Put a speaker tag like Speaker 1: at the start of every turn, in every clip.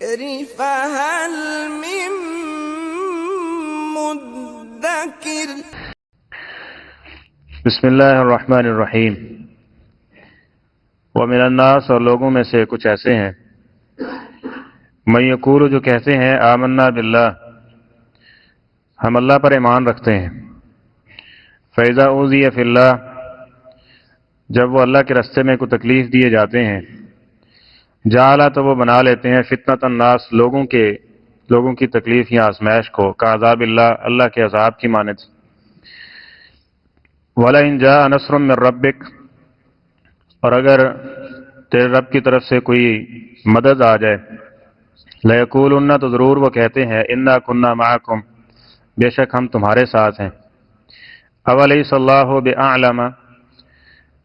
Speaker 1: الذكر فهل من مدكر
Speaker 2: بسم اللہ الرحمن الرحیم۔ ومن الناس، اور لوگوں میں سے کچھ ایسے ہیں، من یقول، جو کہتے ہیں آمنا باللہ، ہم اللہ پر ایمان رکھتے ہیں، فاذا اوذی فی اللہ، جب وہ اللہ کے راستے میں کوئی تکلیف دیے جاتے ہیں، جعل، تو وہ بنا لیتے ہیں فتنۃ الناس، لوگوں کی تکلیف یا آزمائش کو، کعذاب اللہ، اللہ کے عذاب کی مانند۔ وَلَئِن جَاءَ نَصْرٌ مِّن رَّبِّكَ، اور اگر تیرے رب کی طرف سے کوئی مدد آ جائے، لَيَقُولُنَّ، تو ضرور وہ کہتے ہیں، اِنَّا كُنَّا مَعَكُمْ، بے شک ہم تمہارے ساتھ ہیں۔ أَوَلَيْسَ اللَّهُ بِأَعْلَمَ،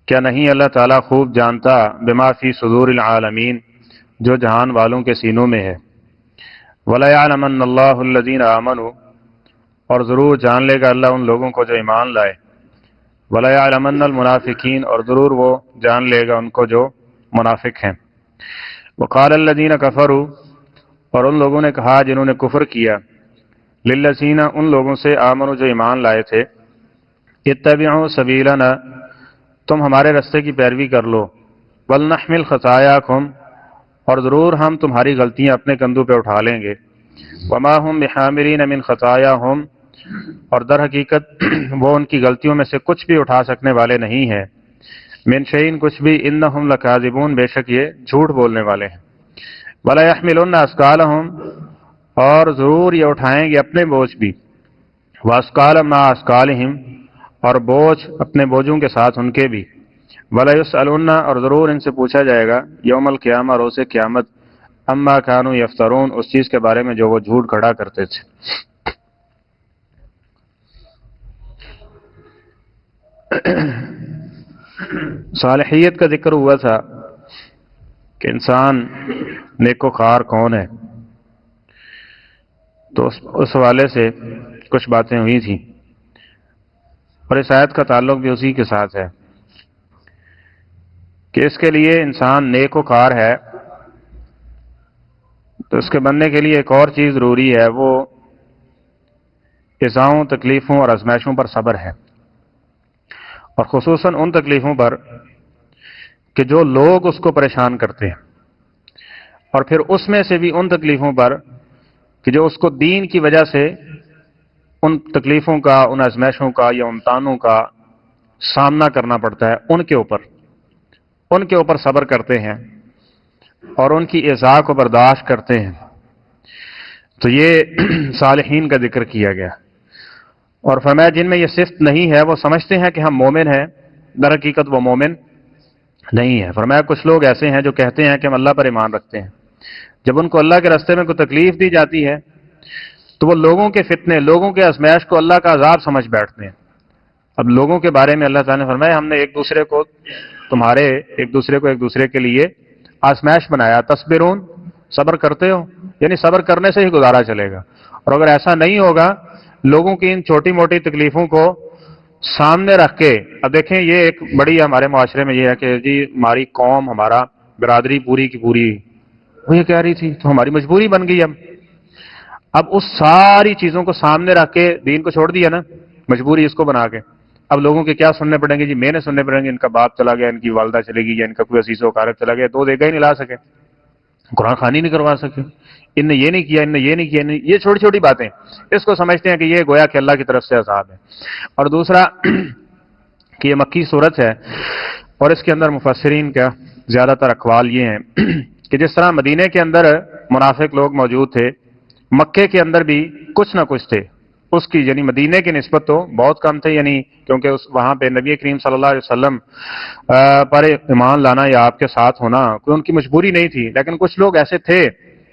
Speaker 2: کیا نہیں اللہ تعالیٰ خوب جانتا، بما فی صدور العالمین، جو جہان والوں کے سینوں میں ہے۔ وَلَيَعْلَمَنَّ اللَّهُ الَّذِينَ آمَنُوا، اور ضرور جان لے گا اللہ ان لوگوں کو جو ایمان لائے۔ وَلَيَعْلَمَنَّ الْمُنَافِقِينَ، اور ضرور وہ جان لے گا ان کو جو منافق ہیں۔ وَقَالَ الَّذِينَ كَفَرُوا، اور ان لوگوں نے کہا جنہوں نے کفر کیا، لِلَّذِينَ، ان لوگوں سے، آمنوا، جو ایمان لائے تھے، اتَّبِعُوا سَبِيلَنَا، تم ہمارے رستے کی پیروی کر لو، وَلْنَحْمِلْ خَطَايَاكُمْ، اور ضرور ہم تمہاری غلطیاں اپنے کندھوں پہ اٹھا لیں گے۔ وَمَا هُمْ بِحَامِلِينَ مِنْ خَطَايَاهُمْ، اور در حقیقت وہ ان کی غلطیوں میں سے کچھ بھی اٹھا سکنے والے نہیں ہیں، من شیء، کچھ بھی، انہم لکاذبون، بے شک یہ جھوٹ بولنے والے ہیں۔ ولا یحملن اثقالہم، اور ضرور یہ اٹھائیں گے اپنے بوجھ بھی، واثقالا مع اثقالہم، اور بوجھ اپنے بوجھوں کے ساتھ ان کے بھی، ولا یسألن، اور ضرور ان سے پوچھا جائے گا یوم القیامہ، روز قیامت، اما کانوا یفترون، اس چیز کے بارے میں جو وہ جھوٹ کھڑا کرتے تھے۔ صالحیت کا ذکر ہوا تھا کہ انسان نیک و خار کون ہے، تو اس حوالے سے کچھ باتیں ہوئی تھیں، اور اس آیت کا تعلق بھی اسی کے ساتھ ہے کہ اس کے لیے انسان نیک و خار ہے تو اس کے بننے کے لیے ایک اور چیز ضروری ہے، وہ ایذاؤں، تکلیفوں اور آزمائشوں پر صبر ہے، اور خصوصاً ان تکلیفوں پر کہ جو لوگ اس کو پریشان کرتے ہیں، اور پھر اس میں سے بھی ان تکلیفوں پر کہ جو اس کو دین کی وجہ سے ان تکلیفوں کا، ان آزمائشوں کا یا امتحانوں کا سامنا کرنا پڑتا ہے، ان کے اوپر صبر کرتے ہیں اور ان کی ایذا کو برداشت کرتے ہیں، تو یہ صالحین کا ذکر کیا گیا۔ اور فرمایا جن میں یہ صفت نہیں ہے وہ سمجھتے ہیں کہ ہم مومن ہیں، در حقیقت وہ مومن نہیں ہے۔ فرمایا کچھ لوگ ایسے ہیں جو کہتے ہیں کہ ہم اللہ پر ایمان رکھتے ہیں، جب ان کو اللہ کے راستے میں کوئی تکلیف دی جاتی ہے تو وہ لوگوں کے فتنے، لوگوں کے آزمائش کو اللہ کا عذاب سمجھ بیٹھتے ہیں۔ اب لوگوں کے بارے میں اللہ تعالیٰ نے فرمایا ہم نے ایک دوسرے کے لیے آزمائش بنایا، تصبرون، صبر کرتے ہو، یعنی صبر کرنے سے ہی گزارا چلے گا۔ اور اگر ایسا نہیں ہوگا، لوگوں کی ان چھوٹی موٹی تکلیفوں کو سامنے رکھ کے، اب دیکھیں یہ ایک بڑی ہمارے معاشرے میں یہ ہے کہ جی ہماری قوم، ہمارا برادری پوری کی پوری وہ یہ کہہ رہی تھی تو ہماری مجبوری بن گئی۔ اب اس ساری چیزوں کو سامنے رکھ کے دین کو چھوڑ دیا نا، مجبوری اس کو بنا کے، اب لوگوں کے کیا سننے پڑیں گے؟ جی میں نے سننے پڑیں گے ان کا باپ چلا گیا، ان کی والدہ چلے گی، یا ان کا کوئی عزیز و اقارب چلا گیا، تو دیکھا ہی نہیں لا سکے، قرآن خوانی نہیں کروا سکے، ان نے یہ نہیں کیا، ان نے یہ نہیں کیا، یہ چھوٹی چھوٹی باتیں اس کو سمجھتے ہیں کہ یہ گویا کہ اللہ کی طرف سے عذاب ہے۔ اور دوسرا کہ یہ مکی صورت ہے، اور اس کے اندر مفسرین کا زیادہ تر اقوال یہ ہیں کہ جس طرح مدینے کے اندر منافق لوگ موجود تھے، مکے کے اندر بھی کچھ نہ کچھ تھے، اس کی یعنی مدینے کی نسبت تو بہت کم تھے، یعنی کیونکہ وہاں پہ نبی کریم صلی اللہ علیہ وسلم پر ایمان لانا یا آپ کے ساتھ ہونا کوئی ان کی مجبوری نہیں تھی، لیکن کچھ لوگ ایسے تھے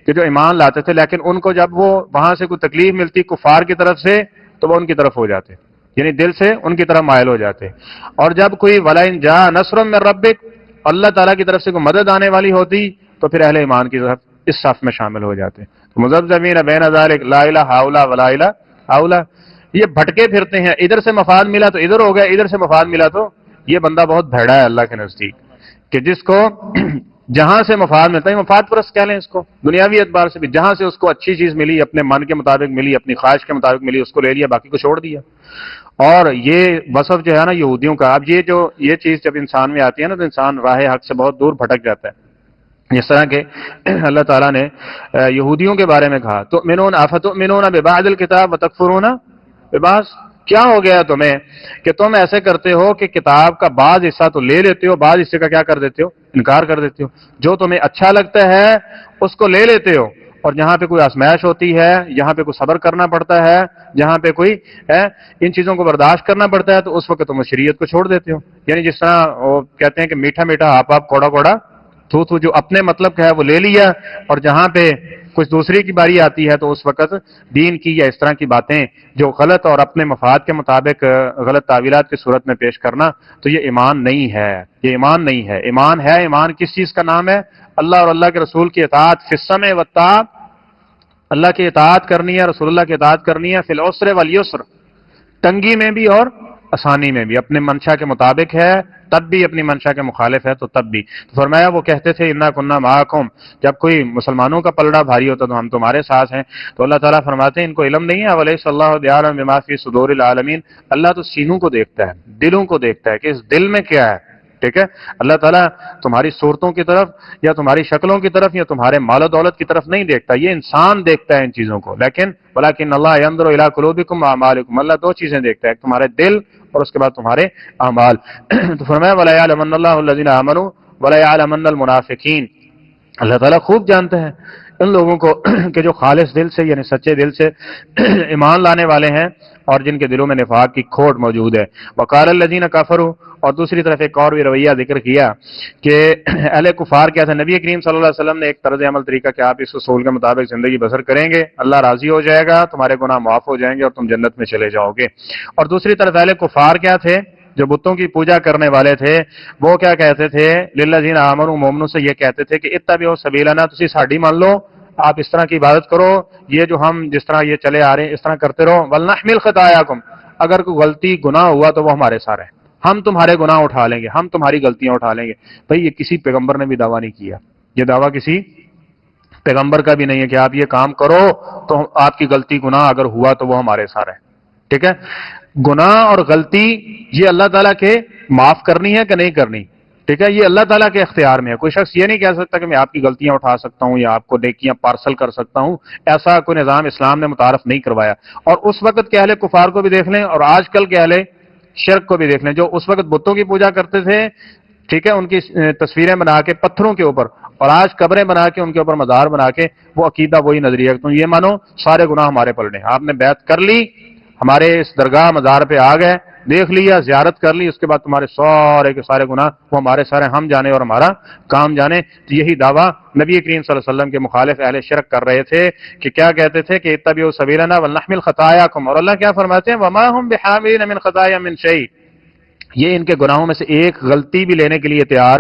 Speaker 2: کہ جو ایمان لاتے تھے، لیکن ان کو جب وہ وہاں سے کوئی تکلیف ملتی کفار کی طرف سے تو وہ ان کی طرف ہو جاتے، یعنی دل سے ان کی طرف مائل ہو جاتے۔ اور جب کوئی وَلَئِن جَاءَ نَصْرٌ مِّن رَّبِّكَ، اللہ تعالیٰ کی طرف سے کوئی مدد آنے والی ہوتی تو پھر اہل ایمان کی طرف اس صف میں شامل ہو جاتے۔ تو مذبذبین بین ذلک، لا الہ ہؤلاء ولا الہ ہؤلاء، یہ بھٹکے پھرتے ہیں، ادھر سے مفاد ملا تو ادھر ہو گیا، ادھر سے مفاد ملا تو یہ بندہ بہت بھیڑا ہے اللہ کے نزدیک، کہ جہاں سے مفاد ملتا ہے، مفاد پرست کہہ لیں اس کو، دنیاوی اعتبار سے بھی جہاں سے اس کو اچھی چیز ملی، اپنے من کے مطابق ملی، اپنی خواہش کے مطابق ملی، اس کو لے لیا، باقی کو چھوڑ دیا۔ اور یہ وصف جو ہے نا یہودیوں کا، اب یہ چیز جب انسان میں آتی ہے نا تو انسان راہ حق سے بہت دور بھٹک جاتا ہے۔ جس طرح کہ اللہ تعالیٰ نے یہودیوں کے بارے میں کہا تؤمنون افتؤمنون ببعض الکتاب وتکفرون ببعض، کیا ہو گیا تمہیں کہ تم ایسے کرتے ہو کہ کتاب کا بعض حصہ تو لے لیتے ہو، بعض حصے کا کیا کر دیتے ہو؟ انکار کر دیتے ہو۔ جو تمہیں اچھا لگتا ہے اس کو لے لیتے ہو، اور جہاں پہ کوئی آزمائش ہوتی ہے، جہاں پہ کوئی صبر کرنا پڑتا ہے، جہاں پہ کوئی ان چیزوں کو برداشت کرنا پڑتا ہے تو اس وقت تم شریعت کو چھوڑ دیتے ہو۔ یعنی جس طرح وہ کہتے ہیں کہ میٹھا میٹھا آپ کوڑا کوڑا تھو تھو، جو اپنے مطلب کا ہے وہ لے لیا، اور جہاں پہ کچھ دوسری کی باری آتی ہے تو اس وقت دین کی یا اس طرح کی باتیں جو غلط اور اپنے مفاد کے مطابق غلط تعویلات کی صورت میں پیش کرنا، تو یہ ایمان نہیں ہے، یہ ایمان نہیں ہے۔ ایمان ہے، ایمان کس چیز کا نام ہے؟ اللہ اور اللہ کے رسول کی اطاعت، فی السمع والطاعہ، اللہ کی اطاعت کرنی ہے، رسول اللہ کی اطاعت کرنی ہے، فی العسر والیسر، تنگی میں بھی اور آسانی میں بھی، اپنے منشا کے مطابق ہے تب بھی، اپنی منشا کے مخالف ہے تو تب بھی۔ تو فرمایا وہ کہتے تھے انا کنا معکم، جب کوئی مسلمانوں کا پلڑا بھاری ہوتا تو ہم تمہارے ساتھ ہیں۔ تو اللہ تعالیٰ فرماتے ہیں ان کو علم نہیں ہے، ولیس اللہ بعالم بما فی صدور العالمین، اللہ تو سینوں کو دیکھتا ہے، دلوں کو دیکھتا ہے کہ اس دل میں کیا ہے، ٹھیک ہے؟ اللہ تعالیٰ تمہاری صورتوں کی طرف یا تمہاری شکلوں کی طرف یا تمہارے مال و دولت کی طرف نہیں دیکھتا، یہ انسان دیکھتا ہے ان چیزوں کو، لیکن ولکن اللہ ینظر الی قلوبکم واعمالکم، اللہ دو چیزیں دیکھتا ہے، تمہارے دل اور اس کے بعد تمہارے اعمال۔ تو فرمایا ولا یعلمن اللہ الذین آمنوا ولا یعلمن المنافقین، اللہ تعالیٰ خوب جانتا ہے ان لوگوں کو کہ جو خالص دل سے یعنی سچے دل سے ایمان لانے والے ہیں اور جن کے دلوں میں نفاق کی کھوٹ موجود ہے۔ وقال الذین کفروا، اور دوسری طرف ایک اور بھی رویہ ذکر کیا کہ اہل کفار کیا تھا، نبی کریم صلی اللہ علیہ وسلم نے ایک طرز عمل طریقہ کہ آپ اس اصول کے مطابق زندگی بسر کریں گے، اللہ راضی ہو جائے گا، تمہارے گناہ معاف ہو جائیں گے اور تم جنت میں چلے جاؤ گے۔ اور دوسری طرف اہل کفار کیا تھے، جو بتوں کی پوجا کرنے والے تھے، وہ کیا کہتے تھے، للذین آمنوا، مومنوں سے یہ کہتے تھے کہ اتبعوا سبیلنا، تسی ساڈی مان لو، آپ اس طرح کی عبادت کرو، یہ جو ہم جس طرح یہ چلے آ رہے ہیں اس طرح کرتے رہو، ولنحمل خطایاکم، اگر کوئی غلطی گناہ ہوا تو وہ ہمارے سارے، ہم تمہارے گناہ اٹھا لیں گے، ہم تمہاری غلطیاں اٹھا لیں گے۔ بھئی یہ کسی پیغمبر نے بھی دعویٰ نہیں کیا، یہ دعویٰ کسی پیغمبر کا بھی نہیں ہے کہ آپ یہ کام کرو تو آپ کی غلطی گناہ اگر ہوا تو وہ ہمارے سارے، ٹھیک ہے؟ گناہ اور غلطی یہ اللہ تعالیٰ کے معاف کرنی ہے کہ نہیں کرنی، ٹھیک ہے؟ یہ اللہ تعالیٰ کے اختیار میں ہے۔ کوئی شخص یہ نہیں کہہ سکتا کہ میں آپ کی غلطیاں اٹھا سکتا ہوں یا آپ کو نیکیاں پارسل کر سکتا ہوں، ایسا کوئی نظام اسلام نے متعارف نہیں کروایا۔ اور اس وقت کے اہل کفار کو بھی دیکھ لیں اور آج کل کے اہل شرک کو بھی دیکھ لیں، جو اس وقت بتوں کی پوجا کرتے تھے، ٹھیک ہے، ان کی تصویریں بنا کے پتھروں کے اوپر، اور آج قبریں بنا کے ان کے اوپر مزار بنا کے وہ عقیدہ وہی نظریہ، تم یہ مانو سارے گناہ ہمارے پلڑے، آپ نے بیعت کر لی، ہمارے اس درگاہ مزار پہ آ گئے، دیکھ لیا، زیارت کر لی، اس کے بعد تمہارے سارے کے سارے گناہ وہ ہمارے سارے، ہم جانے اور ہمارا کام جانے۔ تو یہی دعویٰ نبی کریم صلی اللہ علیہ وسلم کے مخالف اہل شرک کر رہے تھے کہ کیا کہتے تھے کہ اتبعوا سبیلنا ولنحمل خطایاکم، اور اللہ کیا فرماتے ہیں وما هم بحاملین من خطایا من شیء، یہ ان کے گناہوں میں سے ایک غلطی بھی لینے کے لیے تیار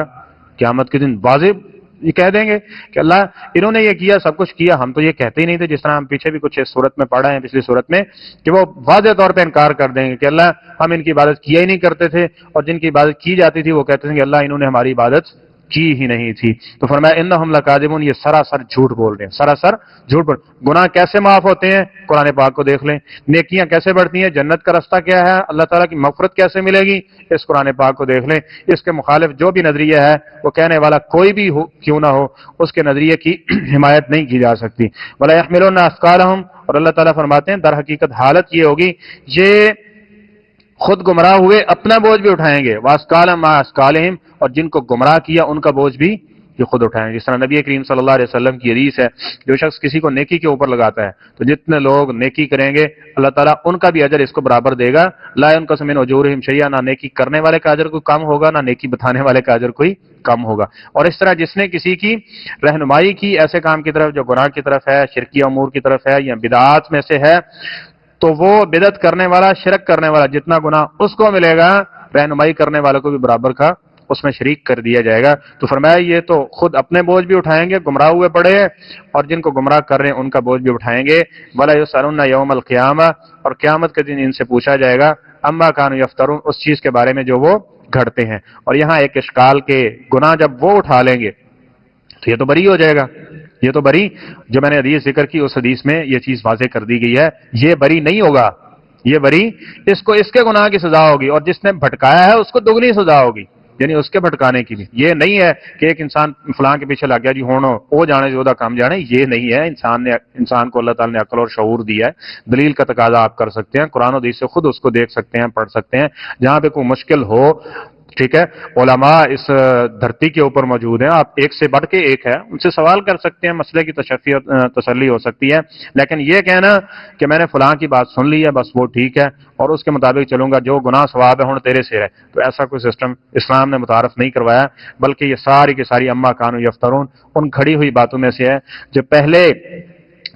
Speaker 2: قیامت کے دن واضح یہ کہہ دیں گے کہ اللہ انہوں نے یہ کیا، سب کچھ کیا، ہم تو یہ کہتے ہی نہیں تھے، جس طرح ہم پیچھے بھی کچھ اس صورت میں پڑھا ہے پچھلی صورت میں کہ وہ واضح طور پہ انکار کر دیں گے کہ اللہ ہم ان کی عبادت کیا ہی نہیں کرتے تھے، اور جن کی عبادت کی جاتی تھی وہ کہتے تھے کہ اللہ انہوں نے ہماری عبادت کی ہی نہیں تھی۔ تو فرمایا انہم لکاذبون، یہ سراسر جھوٹ بول رہے ہیں، سراسر جھوٹ بول۔ گناہ کیسے معاف ہوتے ہیں؟ قرآن پاک کو دیکھ لیں۔ نیکیاں کیسے بڑھتی ہیں؟ جنت کا رستہ کیا ہے؟ اللہ تعالیٰ کی مغفرت کیسے ملے گی؟ اس قرآن پاک کو دیکھ لیں۔ اس کے مخالف جو بھی نظریہ ہے وہ کہنے والا کوئی بھی ہو کیوں نہ ہو، اس کے نظریے کی حمایت نہیں کی جا سکتی۔ ولا يحملون اثقالهم، اور اللہ تعالیٰ فرماتے ہیں در حقیقت حالت یہ ہوگی یہ خود گمراہ ہوئے اپنا بوجھ بھی اٹھائیں گے، واسقالا ما اسقالہم، اور جن کو گمراہ کیا ان کا بوجھ بھی یہ خود اٹھائیں گے۔ جس طرح نبی کریم صلی اللہ علیہ وسلم کی حدیث ہے، جو شخص کسی کو نیکی کے اوپر لگاتا ہے تو جتنے لوگ نیکی کریں گے اللہ تعالیٰ ان کا بھی اجر اس کو برابر دے گا، لا ينقص من اجورہم شیئا، نہ نیکی کرنے والے کا اجر کوئی کم ہوگا، نہ نیکی بتانے والے کا اجر کوئی کم ہوگا۔ اور اس طرح جس نے کسی کی رہنمائی کی ایسے کام کی طرف جو گناہ کی طرف ہے، شرکی امور کی طرف ہے یا بدعات میں سے ہے، تو وہ بدعت کرنے والا، شرک کرنے والا جتنا گناہ اس کو ملے گا، رہنمائی کرنے والے کو بھی برابر کا اس میں شریک کر دیا جائے گا۔ تو فرمایا یہ تو خود اپنے بوجھ بھی اٹھائیں گے، گمراہ ہوئے پڑے ہیں، اور جن کو گمراہ کر رہے ہیں ان کا بوجھ بھی اٹھائیں گے۔ ولا یسألون یوم القیامہ، اور قیامت کے دن ان سے پوچھا جائے گا اما کانوا یفترون، اس چیز کے بارے میں جو وہ گھڑتے ہیں۔ اور یہاں ایک اشکال کے گناہ جب وہ اٹھا لیں گے تو یہ تو بری ہو جائے گا. یہ تو بری، جو میں نے حدیث ذکر کی اس حدیث میں یہ چیز واضح کر دی گئی ہے، یہ بری نہیں ہوگا. یہ بری، اس کو اس کے گناہ کی سزا ہوگی، اور جس نے بھٹکایا ہے اس کو دگنی سزا ہوگی، یعنی اس کے بھٹکانے کی بھی. یہ نہیں ہے کہ ایک انسان فلاں کے پیچھے لگ گیا جی ہوں وہ جانے جو کام جانے، یہ نہیں ہے. انسان کو اللہ تعالیٰ نے عقل اور شعور دیا ہے. دلیل کا تقاضا آپ کر سکتے ہیں، قرآن و حدیث سے خود اس کو دیکھ سکتے ہیں، پڑھ سکتے ہیں. جہاں پہ کوئی مشکل ہو، ٹھیک ہے، علماء اس دھرتی کے اوپر موجود ہیں، آپ ایک سے بڑھ کے ایک ہے، ان سے سوال کر سکتے ہیں، مسئلے کی تسلی ہو سکتی ہے. لیکن یہ کہنا کہ میں نے فلاں کی بات سن لی ہے بس وہ ٹھیک ہے اور اس کے مطابق چلوں گا، جو گناہ ثواب ہے ہن تیرے سے ہے، تو ایسا کوئی سسٹم اسلام نے متعارف نہیں کروایا. بلکہ یہ ساری کی ساری اما کانوا یفترون ان کھڑی ہوئی باتوں میں سے ہے جو پہلے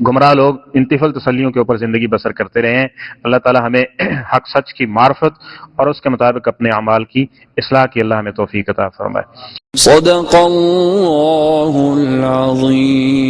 Speaker 2: گمراہ لوگ انتفال تسلیوں کے اوپر زندگی بسر کرتے رہے ہیں. اللہ تعالی ہمیں حق سچ کی معرفت اور اس کے مطابق اپنے اعمال کی اصلاح کی اللہ ہمیں توفیق عطا فرمائے.
Speaker 3: صدق اللہ العظیم.